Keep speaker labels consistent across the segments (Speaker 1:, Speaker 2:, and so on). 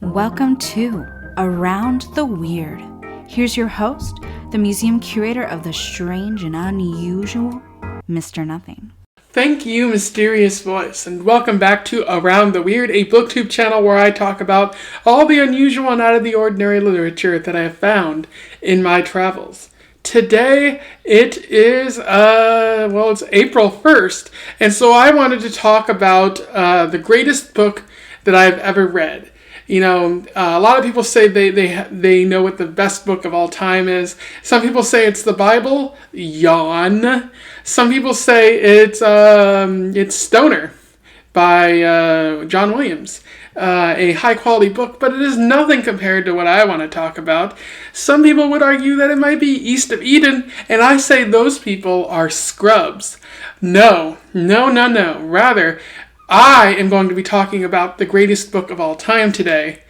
Speaker 1: Welcome to Around the Weird. Here's your host, the museum curator of the strange and unusual, Mr. Nothing.
Speaker 2: Thank you, mysterious voice, and welcome back to Around the Weird, a booktube channel where I talk about all the unusual and out of the ordinary literature that I have found in my travels. Today, it is, it's April 1st, and so I wanted to talk about the greatest book that I've ever read. You know, a lot of people say they know what the best book of all time is. Some people say it's the Bible. Yawn. Some people say it's Stoner by John Williams. A high-quality book, but it is nothing compared to what I want to talk about. Some people would argue that it might be East of Eden, and I say those people are scrubs. No. Rather, I am going to be talking about the greatest book of all time today.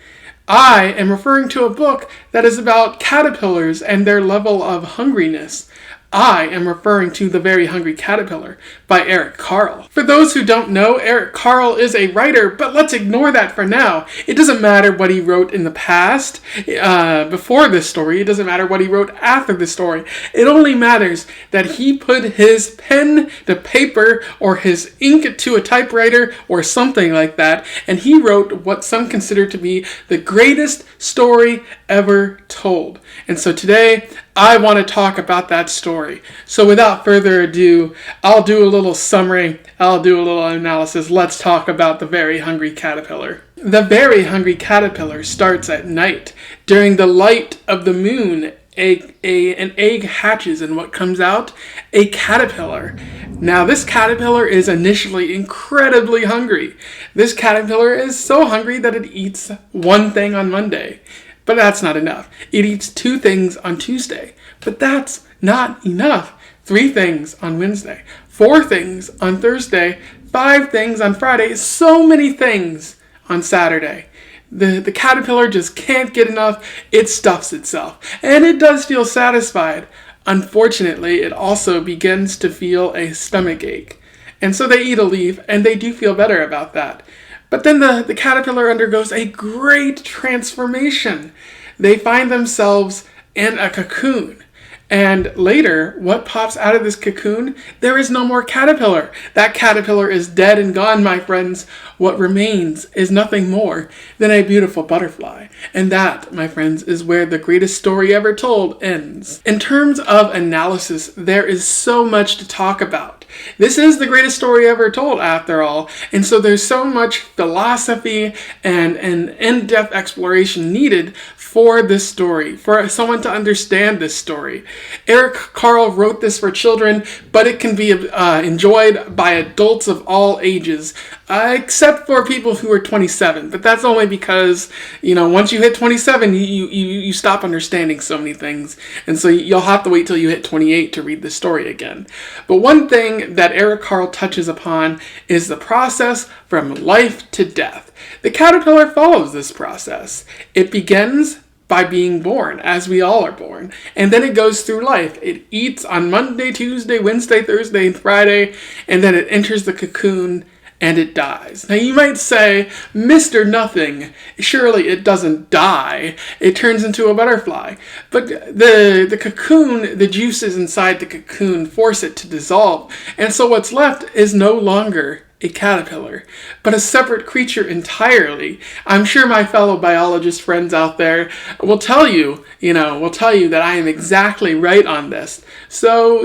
Speaker 2: I am referring to a book that is about caterpillars and their level of hungriness. I am referring to The Very Hungry Caterpillar by Eric Carle. For those who don't know, Eric Carle is a writer, but let's ignore that for now. It doesn't matter what he wrote in the past, before this story. It doesn't matter what he wrote after this story. It only matters that he put his pen to paper or his ink to a typewriter or something like that, and he wrote what some consider to be the greatest story ever told. And so today, I want to talk about that story. So without further ado, I'll do a little summary, I'll do a little analysis. Let's talk about The Very Hungry Caterpillar. The Very Hungry Caterpillar starts at night. During the light of the moon, an egg hatches, and what comes out? A caterpillar. Now, this caterpillar is initially incredibly hungry. This caterpillar is so hungry that it eats one thing on Monday. But that's not enough. It eats 2 things on Tuesday. But that's not enough. 3 things on Wednesday. 4 things on Thursday. 5 things on Friday. So many things on Saturday. The caterpillar just can't get enough. It stuffs itself. And it does feel satisfied. Unfortunately, it also begins to feel a stomach ache. And so they eat a leaf, and they do feel better about that. But then the caterpillar undergoes a great transformation. They find themselves in a cocoon. And later, what pops out of this cocoon? There is no more caterpillar. That caterpillar is dead and gone, my friends. What remains is nothing more than a beautiful butterfly. And that, my friends, is where the greatest story ever told ends. In terms of analysis, there is so much to talk about. This is the greatest story ever told, after all, and so there's so much philosophy and in-depth exploration needed for this story, for someone to understand this story. Eric Carle wrote this for children, but it can be enjoyed by adults of all ages, except for people who are 27. But that's only because, once you hit 27, you stop understanding so many things, and so you'll have to wait till you hit 28 to read the story again. But one thing that Eric Carle touches upon is the process from life to death. The caterpillar follows this process. It begins by being born, as we all are born, and then it goes through life. It eats on Monday, Tuesday, Wednesday, Thursday, and Friday, and then it enters the cocoon and it dies. Now you might say, Mr. Nothing, surely it doesn't die. It turns into a butterfly. But the cocoon, the juices inside the cocoon force it to dissolve. And so what's left is no longer a caterpillar, but a separate creature entirely. I'm sure my fellow biologist friends out there will tell you that I am exactly right on this. So,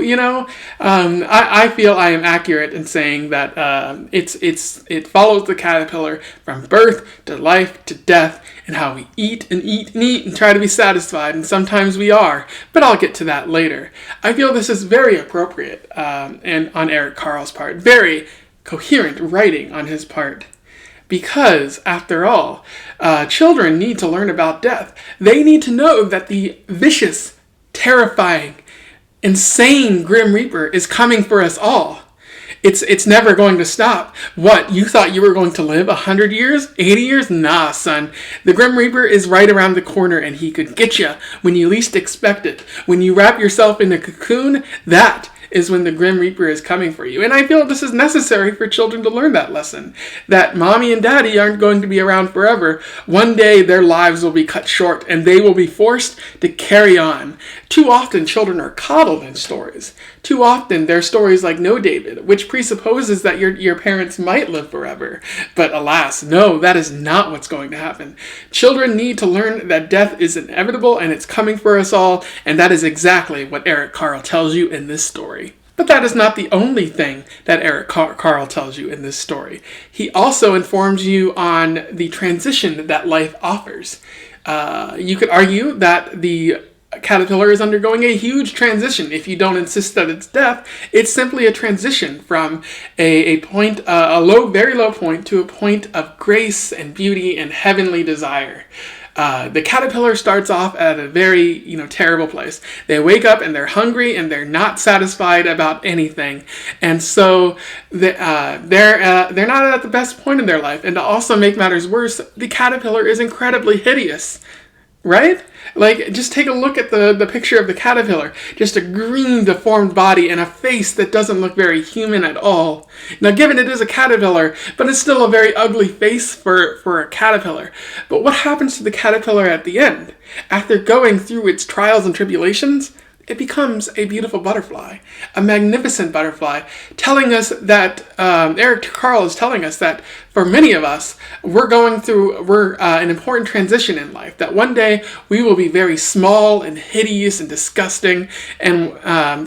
Speaker 2: I feel I am accurate in saying that it follows the caterpillar from birth to life to death, and how we eat and eat and eat and try to be satisfied, and sometimes we are, but I'll get to that later. I feel this is very appropriate, and on Eric Carle's part, very coherent writing on his part. Because, after all, children need to learn about death. They need to know that the vicious, terrifying, insane Grim Reaper is coming for us all. It's never going to stop. What, you thought you were going to live 100 years? 80 years? Nah, son. The Grim Reaper is right around the corner, and he could get you when you least expect it. When you wrap yourself in a cocoon, that is when the Grim Reaper is coming for you. And I feel this is necessary for children to learn that lesson, that mommy and daddy aren't going to be around forever. One day their lives will be cut short and they will be forced to carry on. Too often children are coddled in stories. Too often they're stories like No David, which presupposes that your parents might live forever. But alas, no, that is not what's going to happen. Children need to learn that death is inevitable and it's coming for us all, and that is exactly what Eric Carle tells you in this story. But that is not the only thing that Eric Carle tells you in this story. He also informs you on the transition that life offers. You could argue that the caterpillar is undergoing a huge transition. If you don't insist that it's death, it's simply a transition from a point, very low point, to a point of grace and beauty and heavenly desire. The caterpillar starts off at a very, terrible place. They wake up and they're hungry and they're not satisfied about anything, and so they're not at the best point in their life. And to also make matters worse, the caterpillar is incredibly hideous. Right? Like, just take a look at the picture of the caterpillar. Just a green, deformed body and a face that doesn't look very human at all. Now, given it is a caterpillar, but it's still a very ugly face for a caterpillar. But what happens to the caterpillar at the end? After going through its trials and tribulations, it becomes a beautiful butterfly, a magnificent butterfly, telling us that, Eric Carle is telling us that for many of us, we're going through an important transition in life, that one day we will be very small and hideous and disgusting, and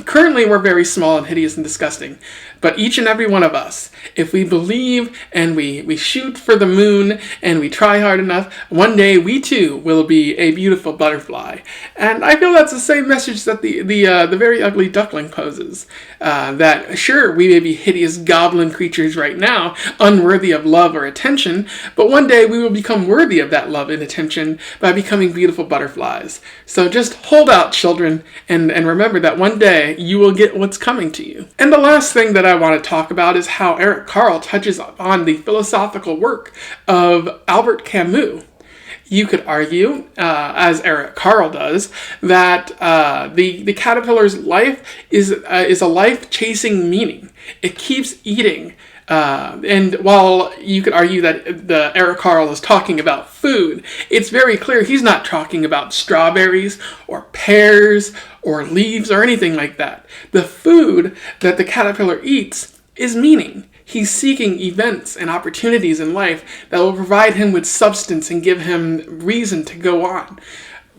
Speaker 2: currently we're very small and hideous and disgusting. But each and every one of us, if we believe and we shoot for the moon and we try hard enough, one day we too will be a beautiful butterfly. And I feel that's the same message that the very ugly duckling poses. That sure, we may be hideous goblin creatures right now, unworthy of love or attention, but one day we will become worthy of that love and attention by becoming beautiful butterflies. So just hold out, children, and remember that one day you will get what's coming to you. And the last thing that I want to talk about is how Eric Carle touches on the philosophical work of Albert Camus. You could argue, as Eric Carle does, that the caterpillar's life is a life chasing meaning. It keeps eating. And while you could argue that Eric Carle is talking about food, it's very clear he's not talking about strawberries or pears or leaves or anything like that. The food that the caterpillar eats is meaning. He's seeking events and opportunities in life that will provide him with substance and give him reason to go on.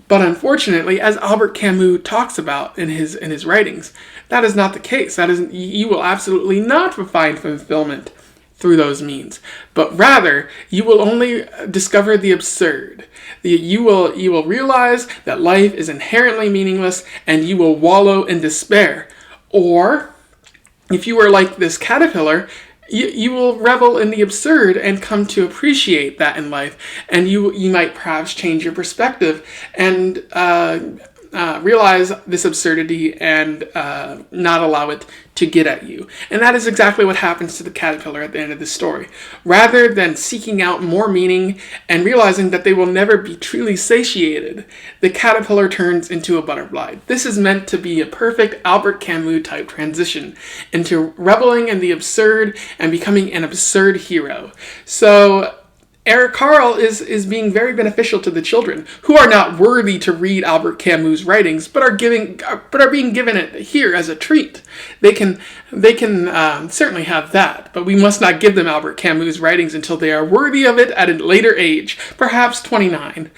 Speaker 2: But unfortunately, as Albert Camus talks about in his writings, that is not the case. You will absolutely not find fulfillment through those means, but rather you will only discover the absurd. You will realize that life is inherently meaningless, and you will wallow in despair. Or, if you are like this caterpillar, you will revel in the absurd and come to appreciate that in life, and you might perhaps change your perspective and realize this absurdity and not allow it to get at you. And that is exactly what happens to the caterpillar at the end of this story. Rather than seeking out more meaning and realizing that they will never be truly satiated, the caterpillar turns into a butterfly. This is meant to be a perfect Albert Camus type transition into reveling in the absurd and becoming an absurd hero. So Eric Carle is being very beneficial to the children who are not worthy to read Albert Camus' writings, but are being given it here as a treat. They can certainly have that, but we must not give them Albert Camus' writings until they are worthy of it at a later age, perhaps 29.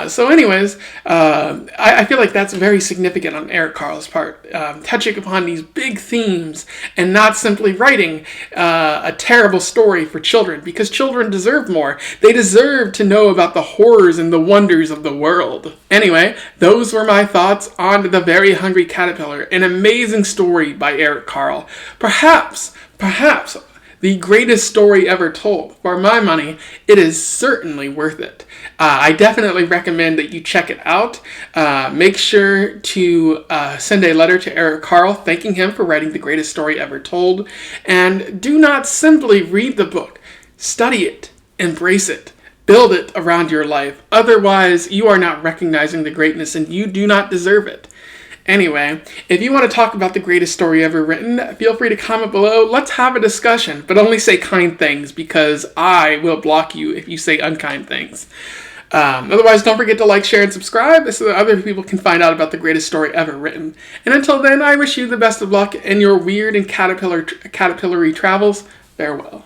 Speaker 2: So anyways, I feel like that's very significant on Eric Carle's part, touching upon these big themes and not simply writing a terrible story for children, because children deserve more. They deserve to know about the horrors and the wonders of the world. Anyway, those were my thoughts on The Very Hungry Caterpillar, an amazing story by Eric Carle. Perhaps the greatest story ever told. For my money, it is certainly worth it. I definitely recommend that you check it out. Make sure to send a letter to Eric Carle thanking him for writing the greatest story ever told. And do not simply read the book. Study it. Embrace it. Build it around your life. Otherwise, you are not recognizing the greatness and you do not deserve it. Anyway, if you want to talk about the greatest story ever written, feel free to comment below. Let's have a discussion, but only say kind things, because I will block you if you say unkind things. Otherwise, don't forget to like, share, and subscribe so that other people can find out about the greatest story ever written. And until then, I wish you the best of luck in your weird and caterpillar-y travels. Farewell.